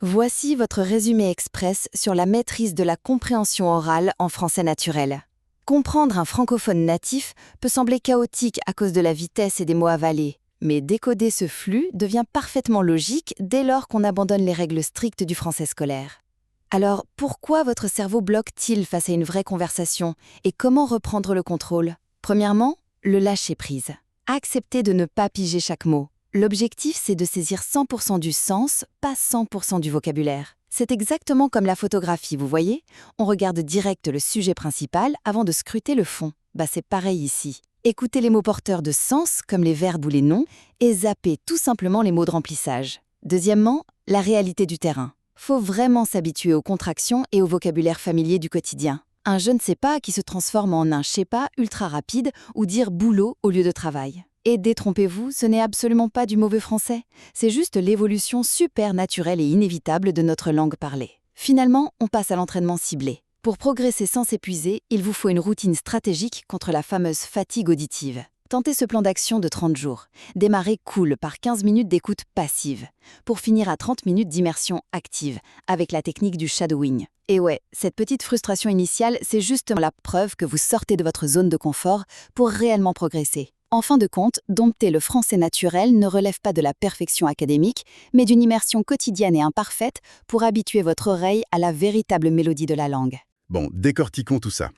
Voici votre résumé express sur la maîtrise de la compréhension orale en français naturel. Comprendre un francophone natif peut sembler chaotique à cause de la vitesse et des mots avalés, mais décoder ce flux devient parfaitement logique dès lors qu'on abandonne les règles strictes du français scolaire. Alors, pourquoi votre cerveau bloque-t-il face à une vraie conversation et comment reprendre le contrôle? Premièrement, le lâcher-prise. Accepter de ne pas piger chaque mot. L'objectif, c'est de saisir 100% du sens, pas 100% du vocabulaire. C'est exactement comme la photographie, vous voyez? On regarde direct le sujet principal avant de scruter le fond. C'est pareil ici. Écoutez les mots porteurs de sens, comme les verbes ou les noms, et zappez tout simplement les mots de remplissage. Deuxièmement, la réalité du terrain. Faut vraiment s'habituer aux contractions et au vocabulaire familier du quotidien. Un je ne sais pas qui se transforme en un je sais pas ultra rapide ou dire boulot au lieu de travail. Et détrompez-vous, ce n'est absolument pas du mauvais français. C'est juste l'évolution super naturelle et inévitable de notre langue parlée. Finalement, on passe à l'entraînement ciblé. Pour progresser sans s'épuiser, il vous faut une routine stratégique contre la fameuse fatigue auditive. Tentez ce plan d'action de 30 jours. Démarrez cool par 15 minutes d'écoute passive, pour finir à 30 minutes d'immersion active, avec la technique du shadowing. Et ouais, cette petite frustration initiale, c'est justement la preuve que vous sortez de votre zone de confort pour réellement progresser. En fin de compte, dompter le français naturel ne relève pas de la perfection académique, mais d'une immersion quotidienne et imparfaite pour habituer votre oreille à la véritable mélodie de la langue. Bon, décortiquons tout ça.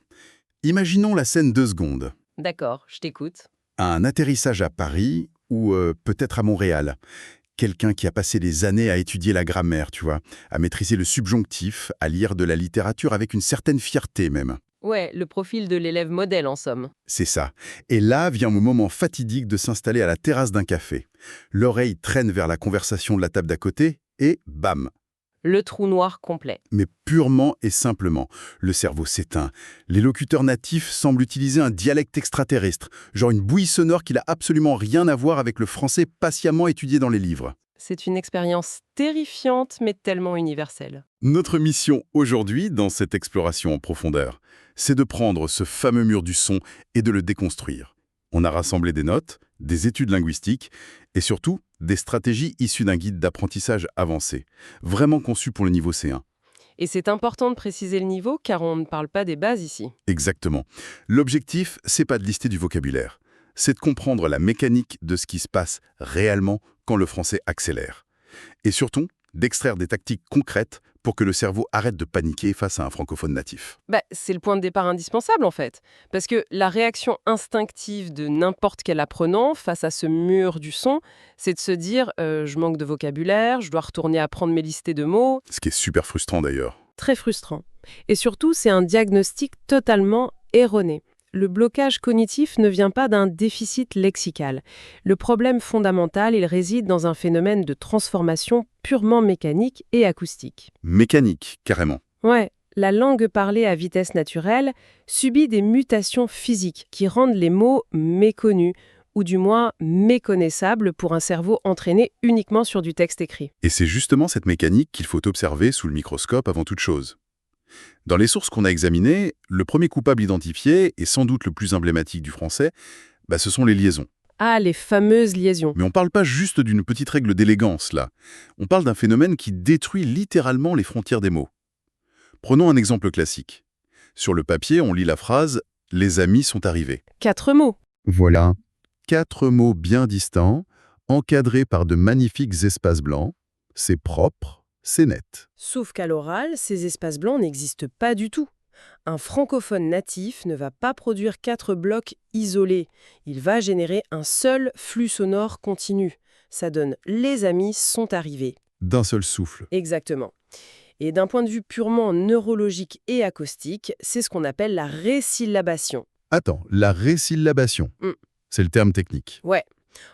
Imaginons la scène 2 secondes. D'accord, je t'écoute. Un atterrissage à Paris ou peut-être à Montréal. Quelqu'un qui a passé des années à étudier la grammaire, tu vois, à maîtriser le subjonctif, à lire de la littérature avec une certaine fierté même. Ouais, le profil de l'élève modèle en somme. C'est ça. Et là vient le moment fatidique de s'installer à la terrasse d'un café. L'oreille traîne vers la conversation de la table d'à côté et bam! Le trou noir complet. Mais purement et simplement. Le cerveau s'éteint. Les locuteurs natifs semblent utiliser un dialecte extraterrestre, genre une bouillie sonore qui n'a absolument rien à voir avec le français patiemment étudié dans les livres. C'est une expérience terrifiante mais tellement universelle. Notre mission aujourd'hui, dans cette exploration en profondeur, c'est de prendre ce fameux mur du son et de le déconstruire. On a rassemblé des notes, des études linguistiques et surtout des stratégies issues d'un guide d'apprentissage avancé, vraiment conçu pour le niveau C1. Et c'est important de préciser le niveau car on ne parle pas des bases ici. Exactement. L'objectif, c'est pas de lister du vocabulaire, c'est de comprendre la mécanique de ce qui se passe réellement quand le français accélère. Et surtout, d'extraire des tactiques concrètes pour que le cerveau arrête de paniquer face à un francophone natif. C'est le point de départ indispensable en fait. Parce que la réaction instinctive de n'importe quel apprenant face à ce mur du son, c'est de se dire je manque de vocabulaire, je dois retourner apprendre mes listés de mots. Ce qui est super frustrant d'ailleurs. Très frustrant. Et surtout, c'est un diagnostic totalement erroné. Le blocage cognitif ne vient pas d'un déficit lexical. Le problème fondamental, il réside dans un phénomène de transformation purement mécanique et acoustique. Mécanique, carrément. Ouais, la langue parlée à vitesse naturelle subit des mutations physiques qui rendent les mots méconnus, ou du moins méconnaissables pour un cerveau entraîné uniquement sur du texte écrit. Et c'est justement cette mécanique qu'il faut observer sous le microscope avant toute chose. Dans les sources qu'on a examinées, le premier coupable identifié, et sans doute le plus emblématique du français, ce sont les liaisons. Ah, les fameuses liaisons. Mais on ne parle pas juste d'une petite règle d'élégance, là. On parle d'un phénomène qui détruit littéralement les frontières des mots. Prenons un exemple classique. Sur le papier, on lit la phrase « Les amis sont arrivés ». 4 mots. Voilà. 4 mots bien distants, encadrés par de magnifiques espaces blancs. C'est propre, c'est net. Sauf qu'à l'oral, ces espaces blancs n'existent pas du tout. Un francophone natif ne va pas produire 4 blocs isolés. Il va générer un seul flux sonore continu. Ça donne « les amis sont arrivés ». D'un seul souffle. Exactement. Et d'un point de vue purement neurologique et acoustique, c'est ce qu'on appelle la résyllabation. Attends, la résyllabation. C'est le terme technique. Ouais.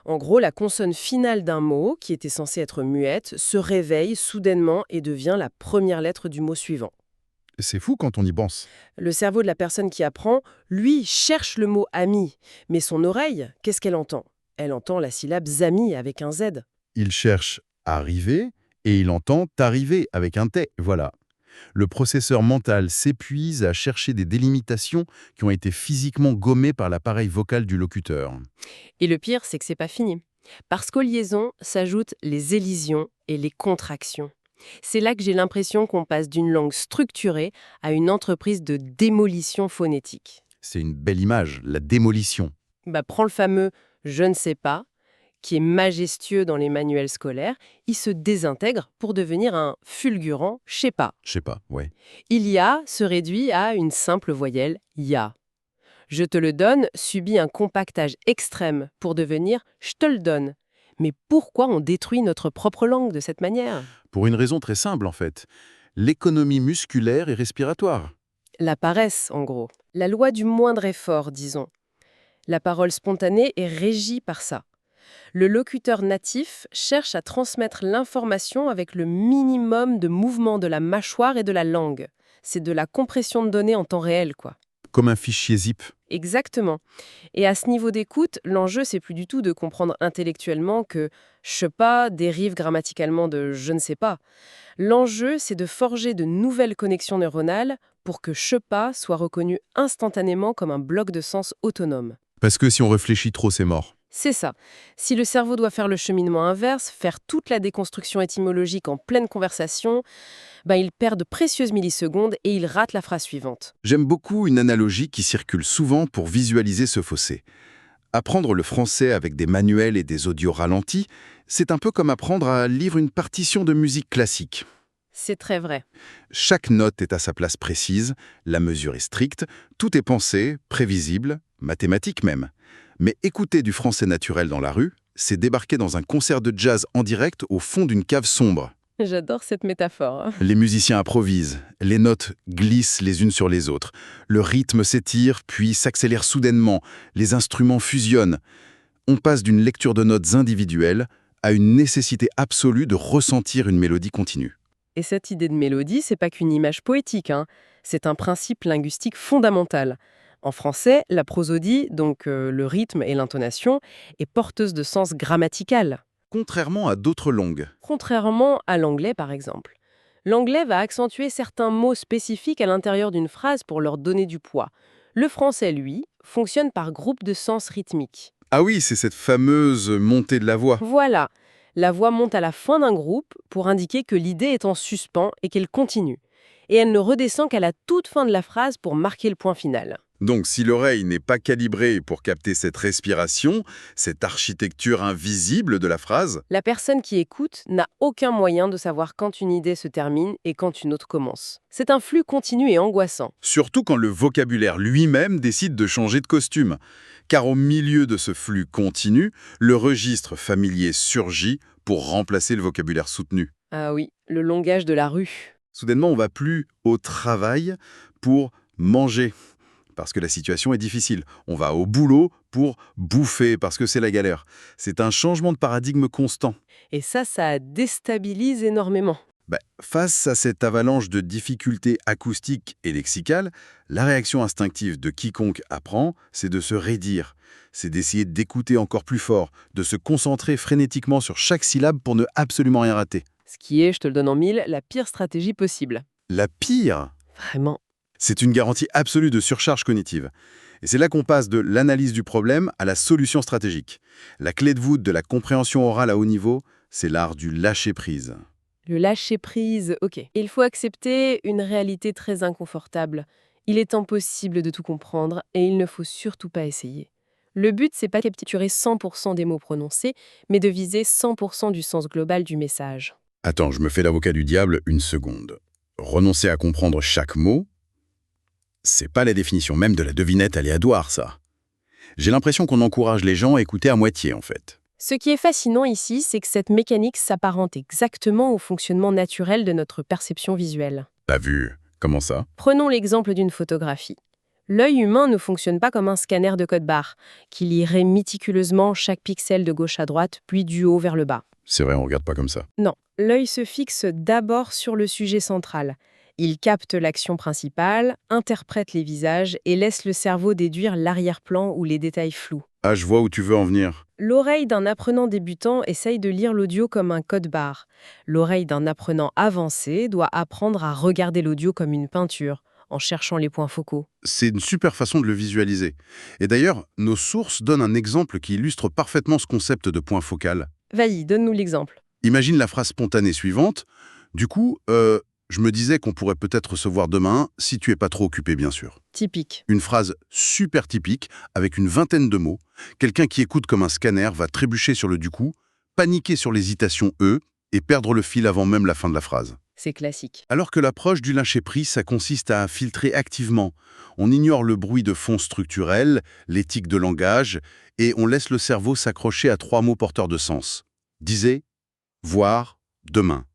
En gros, la consonne finale d'un mot, qui était censée être muette, se réveille soudainement et devient la première lettre du mot suivant. C'est fou quand on y pense. Le cerveau de la personne qui apprend, lui, cherche le mot « ami ». Mais son oreille, qu'est-ce qu'elle entend? Elle entend la syllabe « zami » avec un Z. Il cherche « arriver » et il entend « t'arriver » avec un T. Voilà. Le processeur mental s'épuise à chercher des délimitations qui ont été physiquement gommées par l'appareil vocal du locuteur. Et le pire, c'est que c'est pas fini. Parce qu'aux liaisons s'ajoutent les élisions et les contractions. C'est là que j'ai l'impression qu'on passe d'une langue structurée à une entreprise de démolition phonétique. C'est une belle image, la démolition. Prends le fameux « je ne sais pas », qui est majestueux dans les manuels scolaires, il se désintègre pour devenir un fulgurant « je sais pas ». Je sais pas, ouais. Il y a se réduit à une simple voyelle « ya ». Je te le donne subit un compactage extrême pour devenir « je te le donne ». Mais pourquoi on détruit notre propre langue de cette manière? Pour une raison très simple, en fait. L'économie musculaire et respiratoire. La paresse, en gros. La loi du moindre effort, disons. La parole spontanée est régie par ça. Le locuteur natif cherche à transmettre l'information avec le minimum de mouvement de la mâchoire et de la langue. C'est de la compression de données en temps réel, quoi. Comme un fichier zip. Exactement. Et à ce niveau d'écoute, l'enjeu, c'est plus du tout de comprendre intellectuellement que « je sais pas » dérive grammaticalement de « je ne sais pas ». L'enjeu, c'est de forger de nouvelles connexions neuronales pour que « je sais pas » soit reconnu instantanément comme un bloc de sens autonome. Parce que si on réfléchit trop, c'est mort. C'est ça. Si le cerveau doit faire le cheminement inverse, faire toute la déconstruction étymologique en pleine conversation, il perd de précieuses millisecondes et il rate la phrase suivante. J'aime beaucoup une analogie qui circule souvent pour visualiser ce fossé. Apprendre le français avec des manuels et des audios ralentis, c'est un peu comme apprendre à lire une partition de musique classique. C'est très vrai. Chaque note est à sa place précise, la mesure est stricte, tout est pensé, prévisible, mathématique même. Mais écouter du français naturel dans la rue, c'est débarquer dans un concert de jazz en direct au fond d'une cave sombre. J'adore cette métaphore. Les musiciens improvisent, les notes glissent les unes sur les autres, le rythme s'étire puis s'accélère soudainement, les instruments fusionnent. On passe d'une lecture de notes individuelles à une nécessité absolue de ressentir une mélodie continue. Et cette idée de mélodie, c'est pas qu'une image poétique, c'est un principe linguistique fondamental. En français, la prosodie, donc le rythme et l'intonation, est porteuse de sens grammatical. Contrairement à d'autres langues. Contrairement à l'anglais, par exemple. L'anglais va accentuer certains mots spécifiques à l'intérieur d'une phrase pour leur donner du poids. Le français, lui, fonctionne par groupe de sens rythmique. Ah oui, c'est cette fameuse montée de la voix. Voilà. La voix monte à la fin d'un groupe pour indiquer que l'idée est en suspens et qu'elle continue. Et elle ne redescend qu'à la toute fin de la phrase pour marquer le point final. Donc si l'oreille n'est pas calibrée pour capter cette respiration, cette architecture invisible de la phrase, la personne qui écoute n'a aucun moyen de savoir quand une idée se termine et quand une autre commence. C'est un flux continu et angoissant. surtout quand le vocabulaire lui-même décide de changer de costume. Car au milieu de ce flux continu, le registre familier surgit pour remplacer le vocabulaire soutenu. Ah oui, le langage de la rue. Soudainement, on va plus au travail pour manger, parce que la situation est difficile. On va au boulot pour bouffer, parce que c'est la galère. C'est un changement de paradigme constant. Et ça déstabilise énormément. Face à cette avalanche de difficultés acoustiques et lexicales, la réaction instinctive de quiconque apprend, c'est de se raidir. C'est d'essayer d'écouter encore plus fort, de se concentrer frénétiquement sur chaque syllabe pour ne absolument rien rater. Ce qui est, je te le donne en mille, la pire stratégie possible. La pire, Vraiment. c'est une garantie absolue de surcharge cognitive. Et c'est là qu'on passe de l'analyse du problème à la solution stratégique. La clé de voûte de la compréhension orale à haut niveau, c'est l'art du lâcher-prise. Le lâcher-prise, ok. Il faut accepter une réalité très inconfortable. Il est impossible de tout comprendre et il ne faut surtout pas essayer. Le but, c'est pas de capturer 100% des mots prononcés, mais de viser 100% du sens global du message. Attends, je me fais l'avocat du diable une seconde. Renoncer à comprendre chaque mot, c'est pas la définition même de la devinette aléatoire, ça. J'ai l'impression qu'on encourage les gens à écouter à moitié, en fait. Ce qui est fascinant ici, c'est que cette mécanique s'apparente exactement au fonctionnement naturel de notre perception visuelle. T'as vu? Comment ça? Prenons l'exemple d'une photographie. L'œil humain ne fonctionne pas comme un scanner de code barre, qui lirait méticuleusement chaque pixel de gauche à droite, puis du haut vers le bas. C'est vrai, on regarde pas comme ça. Non, l'œil se fixe d'abord sur le sujet central. Il capte l'action principale, interprète les visages et laisse le cerveau déduire l'arrière-plan ou les détails flous. Ah, je vois où tu veux en venir. L'oreille d'un apprenant débutant essaye de lire l'audio comme un code barre. L'oreille d'un apprenant avancé doit apprendre à regarder l'audio comme une peinture, en cherchant les points focaux. C'est une super façon de le visualiser. Et d'ailleurs, nos sources donnent un exemple qui illustre parfaitement ce concept de point focal. Vas-y, donne-nous l'exemple. Imagine la phrase spontanée suivante. Du coup, je me disais qu'on pourrait peut-être se voir demain, si tu es pas trop occupé, bien sûr. Typique. Une phrase super typique, avec une vingtaine de mots. Quelqu'un qui écoute comme un scanner va trébucher sur le du coup, paniquer sur l'hésitation E et perdre le fil avant même la fin de la phrase. C'est classique. Alors que l'approche du lâcher-prise, ça consiste à filtrer activement. On ignore le bruit de fond structurel, l'éthique de langage, et on laisse le cerveau s'accrocher à 3 mots porteurs de sens. Disais, voir, demain.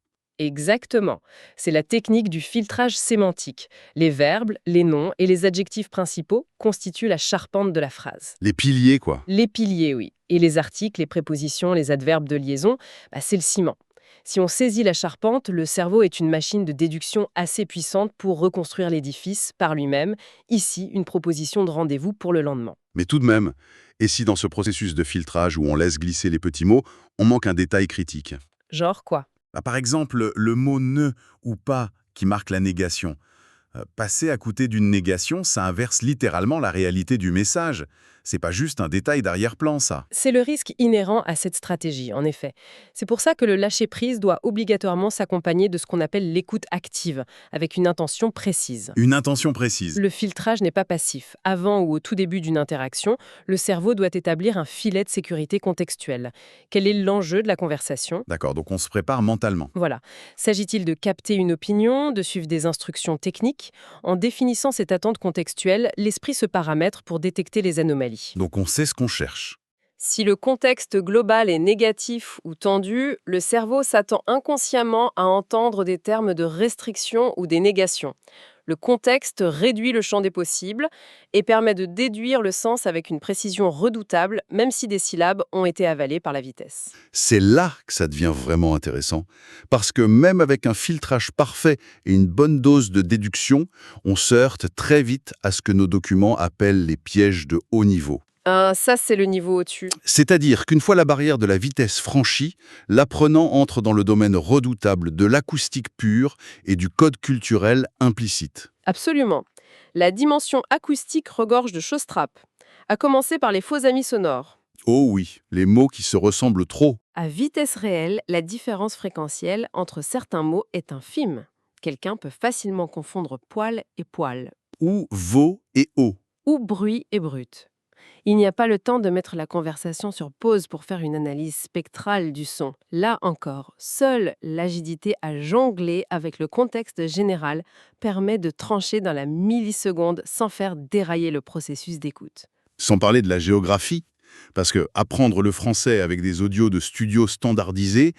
Exactement. C'est la technique du filtrage sémantique. Les verbes, les noms et les adjectifs principaux constituent la charpente de la phrase. Les piliers, quoi. Les piliers, oui. Et les articles, les prépositions, les adverbes de liaison, c'est le ciment. Si on saisit la charpente, le cerveau est une machine de déduction assez puissante pour reconstruire l'édifice par lui-même. Ici, une proposition de rendez-vous pour le lendemain. Mais tout de même, et si dans ce processus de filtrage où on laisse glisser les petits mots, on manque un détail critique? Genre quoi? Par exemple, le mot « ne » ou « pas » qui marque la négation. Passer à côté d'une négation, ça inverse littéralement la réalité du message. C'est pas juste un détail d'arrière-plan, ça. C'est le risque inhérent à cette stratégie, en effet. C'est pour ça que le lâcher-prise doit obligatoirement s'accompagner de ce qu'on appelle l'écoute active, avec une intention précise. Une intention précise. Le filtrage n'est pas passif. Avant ou au tout début d'une interaction, le cerveau doit établir un filet de sécurité contextuelle. Quel est l'enjeu de la conversation? D'accord, donc on se prépare mentalement. Voilà. S'agit-il de capter une opinion, de suivre des instructions techniques? En définissant cette attente contextuelle, l'esprit se paramètre pour détecter les anomalies. Donc on sait ce qu'on cherche. Si le contexte global est négatif ou tendu, le cerveau s'attend inconsciemment à entendre des termes de restriction ou des négations. Le contexte réduit le champ des possibles et permet de déduire le sens avec une précision redoutable, même si des syllabes ont été avalées par la vitesse. C'est là que ça devient vraiment intéressant. Parce que même avec un filtrage parfait et une bonne dose de déduction, on se heurte très vite à ce que nos documents appellent les pièges de haut niveau. Ça, c'est le niveau au-dessus. C'est-à-dire qu'une fois la barrière de la vitesse franchie, l'apprenant entre dans le domaine redoutable de l'acoustique pure et du code culturel implicite. Absolument. La dimension acoustique regorge de choses trappes, à commencer par les faux amis sonores. Oh oui, les mots qui se ressemblent trop. À vitesse réelle, la différence fréquentielle entre certains mots est infime. Quelqu'un peut facilement confondre poil et poil, Ou veau et eau. ou bruit et brut. Il n'y a pas le temps de mettre la conversation sur pause pour faire une analyse spectrale du son. Là encore, seule l'agilité à jongler avec le contexte général permet de trancher dans la milliseconde sans faire dérailler le processus d'écoute. Sans parler de la géographie. Parce que apprendre le français avec des audios de studio standardisés,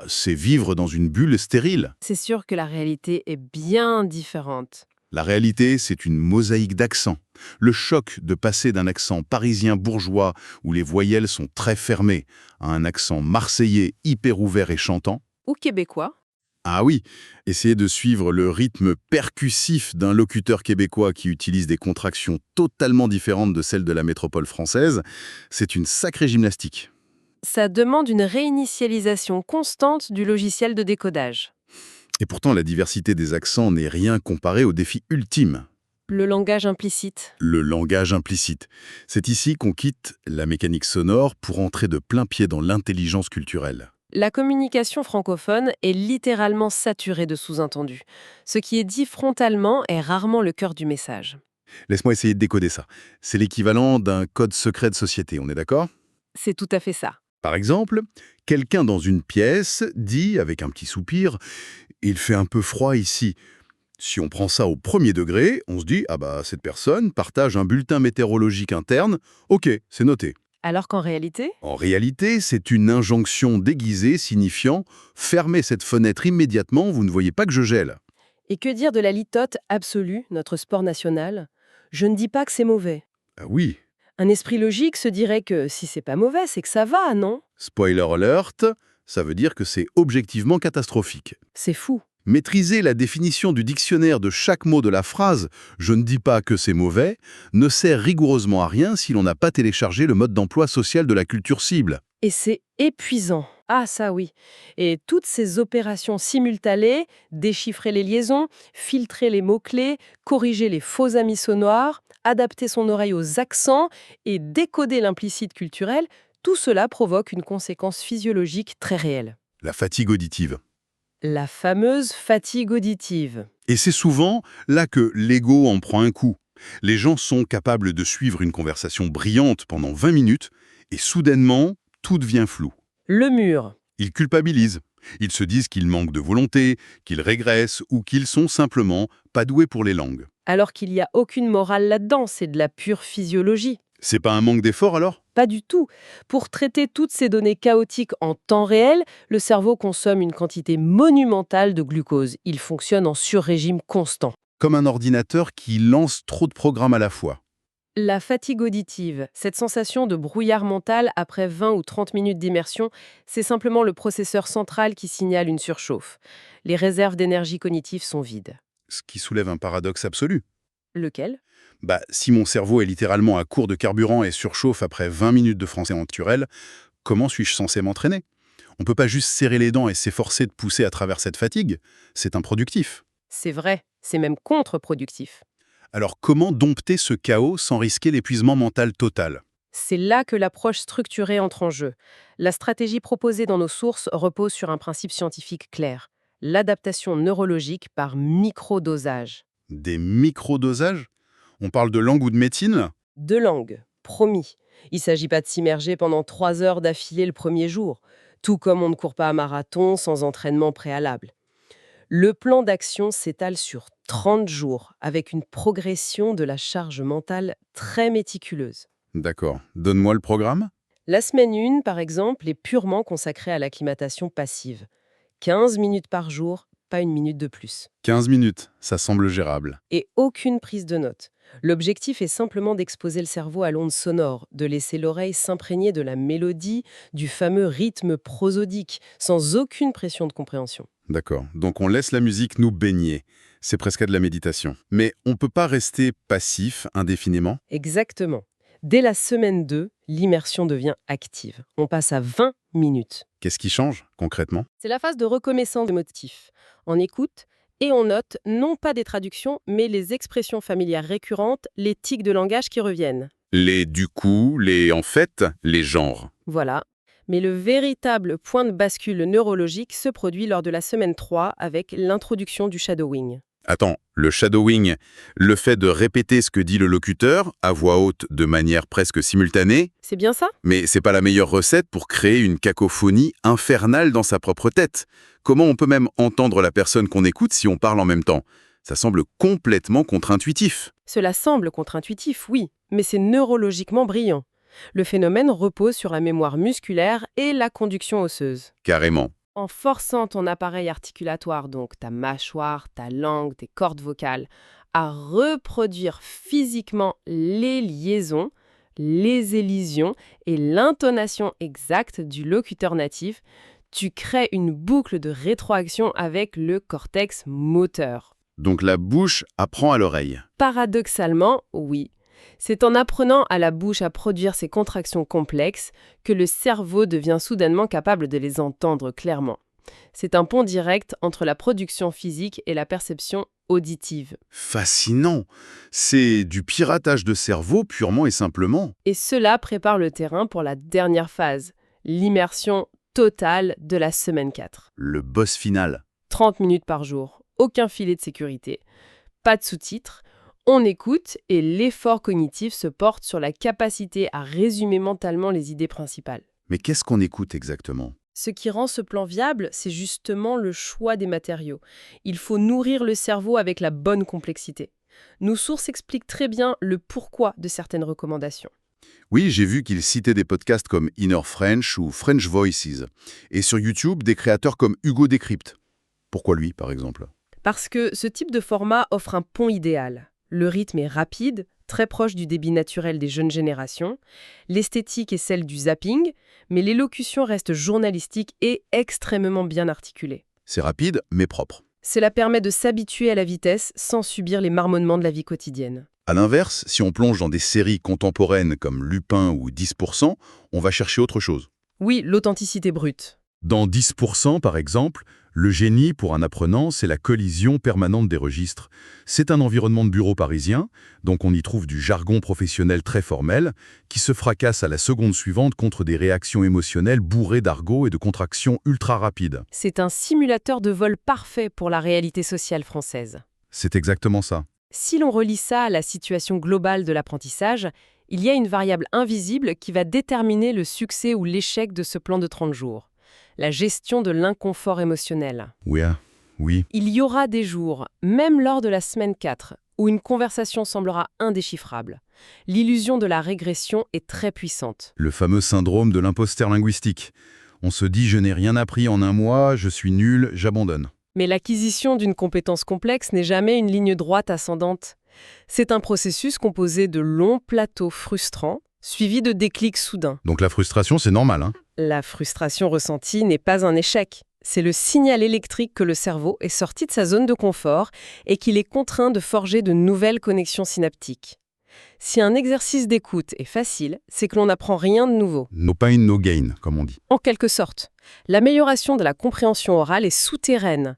c'est vivre dans une bulle stérile. C'est sûr que la réalité est bien différente. La réalité, c'est une mosaïque d'accents. Le choc de passer d'un accent parisien bourgeois, où les voyelles sont très fermées, à un accent marseillais hyper ouvert et chantant. Ou québécois. Ah oui, essayer de suivre le rythme percussif d'un locuteur québécois qui utilise des contractions totalement différentes de celles de la métropole française, c'est une sacrée gymnastique. Ça demande une réinitialisation constante du logiciel de décodage. Et pourtant, la diversité des accents n'est rien comparé au défi ultime. Le langage implicite. Le langage implicite. C'est ici qu'on quitte la mécanique sonore pour entrer de plein pied dans l'intelligence culturelle. La communication francophone est littéralement saturée de sous-entendus. Ce qui est dit frontalement est rarement le cœur du message. Laisse-moi essayer de décoder ça. C'est l'équivalent d'un code secret de société, on est d'accord? C'est tout à fait ça. Par exemple, quelqu'un dans une pièce dit, avec un petit soupir, « Il fait un peu froid ici ». Si on prend ça au premier degré, on se dit « Ah cette personne partage un bulletin météorologique interne, ok, c'est noté ». Alors qu'en réalité, En réalité, c'est une injonction déguisée signifiant « Fermez cette fenêtre immédiatement, vous ne voyez pas que je gèle ». et que dire de la litote absolue, notre sport national? Je ne dis pas que c'est mauvais. Ah oui, Un esprit logique se dirait que si c'est pas mauvais, c'est que ça va, non? spoiler alert, ça veut dire que c'est objectivement catastrophique. C'est fou. Maîtriser la définition du dictionnaire de chaque mot de la phrase « je ne dis pas que c'est mauvais » ne sert rigoureusement à rien si l'on n'a pas téléchargé le mode d'emploi social de la culture cible. Et c'est épuisant. Ah ça oui. Et toutes ces opérations simultanées, déchiffrer les liaisons, filtrer les mots-clés, corriger les faux amis sonores, adapter son oreille aux accents et décoder l'implicite culturel, tout cela provoque une conséquence physiologique très réelle. La fatigue auditive. La fameuse fatigue auditive. Et c'est souvent là que l'ego en prend un coup. Les gens sont capables de suivre une conversation brillante pendant 20 minutes et soudainement, tout devient flou. Le mur. Ils culpabilisent. Ils se disent qu'ils manquent de volonté, qu'ils régressent ou qu'ils sont simplement pas doués pour les langues. Alors qu'il n'y a aucune morale là-dedans, c'est de la pure physiologie. C'est pas un manque d'effort alors? Pas du tout. Pour traiter toutes ces données chaotiques en temps réel, le cerveau consomme une quantité monumentale de glucose. Il fonctionne en surrégime constant. Comme un ordinateur qui lance trop de programmes à la fois. La fatigue auditive, cette sensation de brouillard mental après 20 ou 30 minutes d'immersion, c'est simplement le processeur central qui signale une surchauffe. Les réserves d'énergie cognitive sont vides. Ce qui soulève un paradoxe absolu. Lequel? Si mon cerveau est littéralement à court de carburant et surchauffe après 20 minutes de français naturel, comment suis-je censé m'entraîner? On peut pas juste serrer les dents et s'efforcer de pousser à travers cette fatigue. C'est improductif. C'est vrai, c'est même contre-productif. Alors comment dompter ce chaos sans risquer l'épuisement mental total? C'est là que l'approche structurée entre en jeu. La stratégie proposée dans nos sources repose sur un principe scientifique clair: l'adaptation neurologique par microdosage. Des microdosages? On parle de langue ou de médecine là? De langue, promis. Il ne s'agit pas de s'immerger pendant 3 heures d'affilée le premier jour, tout comme on ne court pas un marathon sans entraînement préalable. Le plan d'action s'étale sur 30 jours, avec une progression de la charge mentale très méticuleuse. D'accord. Donne-moi le programme? La semaine 1, par exemple, est purement consacrée à l'acclimatation passive. 15 minutes par jour, pas une minute de plus. 15 minutes, ça semble gérable. Et aucune prise de notes. L'objectif est simplement d'exposer le cerveau à l'onde sonore, de laisser l'oreille s'imprégner de la mélodie, du fameux rythme prosodique, sans aucune pression de compréhension. D'accord. Donc on laisse la musique nous baigner. C'est presque de la méditation. Mais on peut pas rester passif indéfiniment? Exactement. Dès la semaine 2, l'immersion devient active. On passe à 20 minutes. Qu'est-ce qui change, concrètement? C'est la phase de reconnaissance des motifs. On écoute et on note non pas des traductions, mais les expressions familières récurrentes, les tics de langage qui reviennent. Les du coup, les en fait, les genres. Voilà. Mais le véritable point de bascule neurologique se produit lors de la semaine 3 avec l'introduction du shadowing. Attends, le shadowing, le fait de répéter ce que dit le locuteur, à voix haute de manière presque simultanée, C'est bien ça? mais c'est pas la meilleure recette pour créer une cacophonie infernale dans sa propre tête. Comment on peut même entendre la personne qu'on écoute si on parle en même temps? Ça semble complètement contre-intuitif. Cela semble contre-intuitif, oui, mais c'est neurologiquement brillant. Le phénomène repose sur la mémoire musculaire et la conduction osseuse. Carrément. En forçant ton appareil articulatoire, donc ta mâchoire, ta langue, tes cordes vocales, à reproduire physiquement les liaisons, les élisions et l'intonation exacte du locuteur natif, tu crées une boucle de rétroaction avec le cortex moteur. Donc la bouche apprend à l'oreille. Paradoxalement, oui. C'est en apprenant à la bouche à produire ces contractions complexes que le cerveau devient soudainement capable de les entendre clairement. C'est un pont direct entre la production physique et la perception auditive. Fascinant. C'est du piratage de cerveau purement et simplement. Et cela prépare le terrain pour la dernière phase, l'immersion totale de la semaine 4. Le boss final. 30 minutes par jour, aucun filet de sécurité, pas de sous-titres. On écoute et l'effort cognitif se porte sur la capacité à résumer mentalement les idées principales. Mais qu'est-ce qu'on écoute exactement? Ce qui rend ce plan viable, c'est justement le choix des matériaux. Il faut nourrir le cerveau avec la bonne complexité. Nos sources expliquent très bien le pourquoi de certaines recommandations. Oui, j'ai vu qu'il citait des podcasts comme Inner French ou French Voices. Et sur YouTube, des créateurs comme Hugo Décrypte. Pourquoi lui, par exemple? Parce que ce type de format offre un pont idéal. Le rythme est rapide, très proche du débit naturel des jeunes générations. L'esthétique est celle du zapping, mais l'élocution reste journalistique et extrêmement bien articulée. C'est rapide, mais propre. Cela permet de s'habituer à la vitesse sans subir les marmonnements de la vie quotidienne. À l'inverse, si on plonge dans des séries contemporaines comme Lupin ou 10%, on va chercher autre chose. Oui, l'authenticité brute. Dans 10%, par exemple, Le génie, pour un apprenant, c'est la collision permanente des registres. C'est un environnement de bureau parisien, donc on y trouve du jargon professionnel très formel, qui se fracasse à la seconde suivante contre des réactions émotionnelles bourrées d'argot et de contractions ultra rapides. C'est un simulateur de vol parfait pour la réalité sociale française. C'est exactement ça. Si l'on relie ça à la situation globale de l'apprentissage, il y a une variable invisible qui va déterminer le succès ou l'échec de ce plan de 30 jours. La gestion de l'inconfort émotionnel. Oui. Il y aura des jours, même lors de la semaine 4, où une conversation semblera indéchiffrable. L'illusion de la régression est très puissante. Le fameux syndrome de l'imposteur linguistique. On se dit « je n'ai rien appris en un mois, je suis nul, j'abandonne ». Mais l'acquisition d'une compétence complexe n'est jamais une ligne droite ascendante. C'est un processus composé de longs plateaux frustrants, suivis de déclics soudains. Donc la frustration, c'est normal, hein? La frustration ressentie n'est pas un échec. C'est le signal électrique que le cerveau est sorti de sa zone de confort et qu'il est contraint de forger de nouvelles connexions synaptiques. Si un exercice d'écoute est facile, c'est que l'on n'apprend rien de nouveau. No pain, no gain, comme on dit. En quelque sorte, l'amélioration de la compréhension orale est souterraine.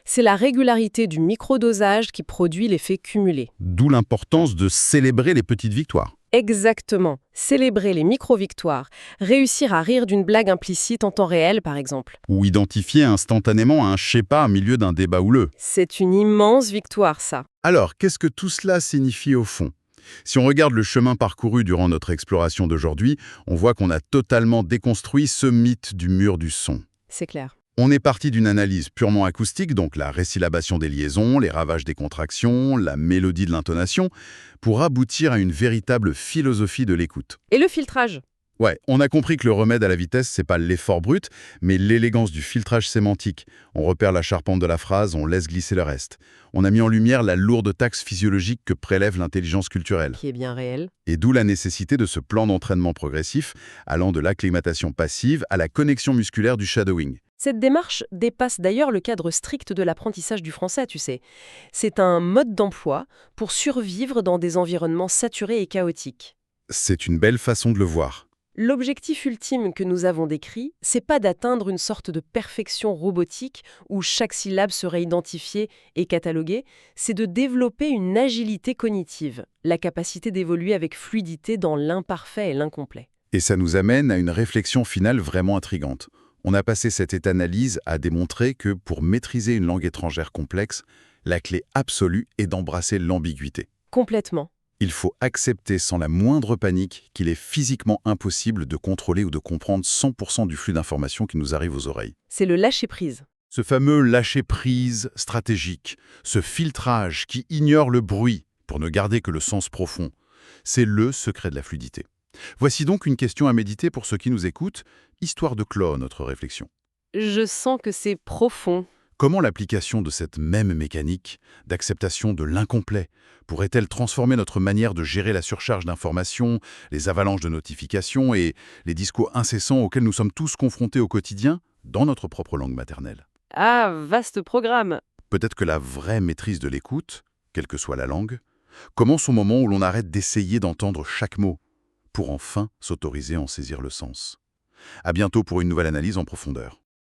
C'est la régularité du microdosage qui produit l'effet cumulé. D'où l'importance de célébrer les petites victoires. Exactement. Célébrer les micro-victoires. Réussir à rire d'une blague implicite en temps réel, par exemple. Ou identifier instantanément un « je sais pas » au milieu d'un débat houleux. C'est une immense victoire, ça. Alors, qu'est-ce que tout cela signifie au fond? Si on regarde le chemin parcouru durant notre exploration d'aujourd'hui, on voit qu'on a totalement déconstruit ce mythe du mur du son. C'est clair. On est parti d'une analyse purement acoustique, donc la résyllabation des liaisons, les ravages des contractions, la mélodie de l'intonation, pour aboutir à une véritable philosophie de l'écoute. Et le filtrage? Ouais, on a compris que le remède à la vitesse, c'est pas l'effort brut, mais l'élégance du filtrage sémantique. On repère la charpente de la phrase, on laisse glisser le reste. On a mis en lumière la lourde taxe physiologique que prélève l'intelligence culturelle. Qui est bien réel. Et d'où la nécessité de ce plan d'entraînement progressif, allant de l'acclimatation passive à la connexion musculaire du shadowing. Cette démarche dépasse d'ailleurs le cadre strict de l'apprentissage du français, tu sais. C'est un mode d'emploi pour survivre dans des environnements saturés et chaotiques. C'est une belle façon de le voir. L'objectif ultime que nous avons décrit, c'est pas d'atteindre une sorte de perfection robotique où chaque syllabe serait identifiée et cataloguée, c'est de développer une agilité cognitive, la capacité d'évoluer avec fluidité dans l'imparfait et l'incomplet. Et ça nous amène à une réflexion finale vraiment intrigante. On a passé cette analyse à démontrer que pour maîtriser une langue étrangère complexe, la clé absolue est d'embrasser l'ambiguïté. Complètement. Il faut accepter sans la moindre panique qu'il est physiquement impossible de contrôler ou de comprendre 100% du flux d'informations qui nous arrive aux oreilles. C'est le lâcher-prise. Ce fameux lâcher-prise stratégique, ce filtrage qui ignore le bruit pour ne garder que le sens profond, c'est le secret de la fluidité. Voici donc une question à méditer pour ceux qui nous écoutent, histoire de clore notre réflexion. Je sens que c'est profond. Comment l'application de cette même mécanique d'acceptation de l'incomplet pourrait-elle transformer notre manière de gérer la surcharge d'informations, les avalanches de notifications et les discours incessants auxquels nous sommes tous confrontés au quotidien dans notre propre langue maternelle? Ah, vaste programme. Peut-être que la vraie maîtrise de l'écoute, quelle que soit la langue, commence au moment où l'on arrête d'essayer d'entendre chaque mot, pour enfin s'autoriser à en saisir le sens. À bientôt pour une nouvelle analyse en profondeur.